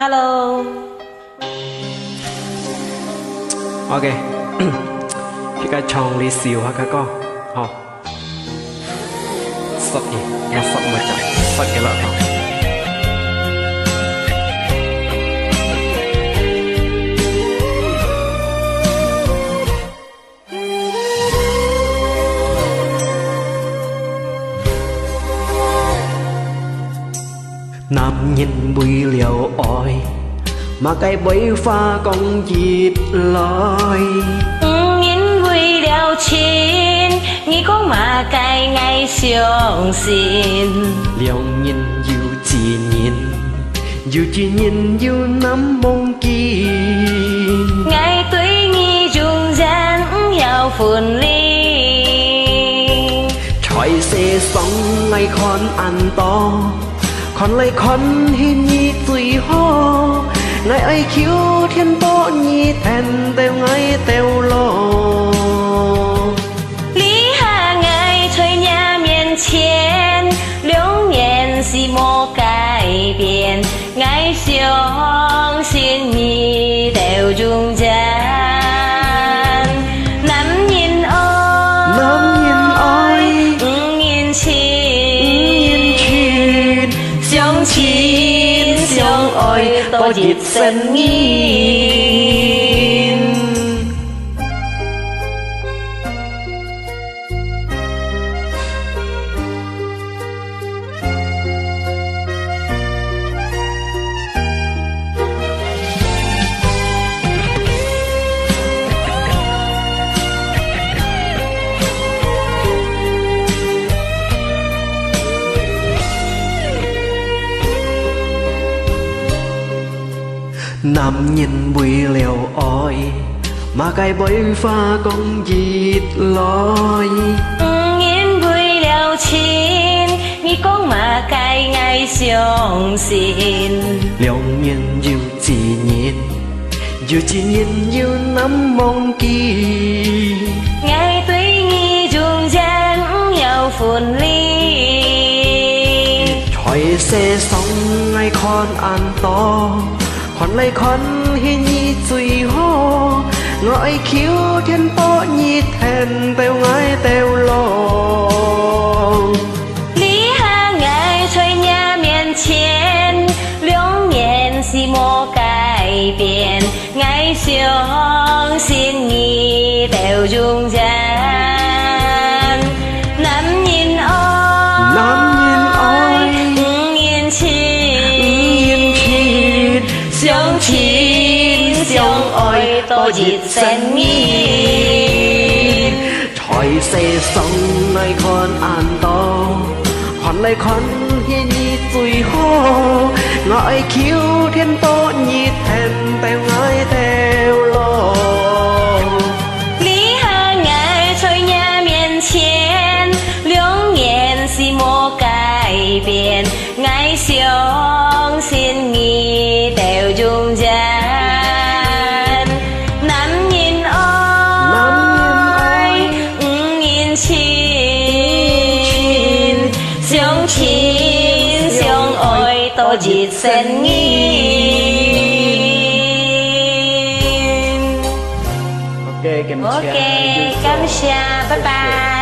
Hello。OK， พี่ก็ช่องรีซิลฮะก็ฮะสดอีกมาสดมาจากสดกันแล้วครับNam nhìn bụi liều oi mà cây bấy pha con dịt loi nhìn bụi liều chín nghĩ con mà cây ngày sương xin liều nhìn dù chỉ nhìn dù nắm mong kỳ ngày tuổi nghi trung gian giàu phun ly trời xe sóng ngày con ăn to còn lấy con hin nhi tùy ho ngày ấy khiếu thiên bộ nhi thèn tèo ngay tèo lo lý hà ngày thôi nhà miền trên liễu nhiên si mô cải biến ngày sương xin nhi đều trung gian nắm nhìn ôi nhìn chín相亲相愛多熱身煙。Nam nhìn bụi liều oi mà cây bấy pha con dịt loi nhìn bụi liều chín nghĩ con mà cây ngày sương xin liều nhìn dù chỉ nhìn dù nắm mong kỳ ngày tuổi nghi trung gian giàu phun ly trời xe sóng ngày con ăn to còn lấy con hi nhi tùy ho ngợi khiếu thiên bộ nhi thèn tèo ngay tèo lo lý hà ngày thôi nhà miền trên liễu nhiên si mô cải biến ngày sương xin nghi đều trung gian nắm nhìn ôi nhìn chín相亲相愛多熱身煙。trời xe sông ngày con ăn to còn lấy con hi nhi tùy ho ngợi khiếu thiên bộ nhi thèn tèo ngay tèo lo lý hà ngày thôi nhà miền trên liễu nhiên si mô cải biến ngày sương xin nghi đều trung gian nắm nhìn ôi nhìn chín相亲相愛多熱身煙。 OK cảm OK，感謝，拜拜。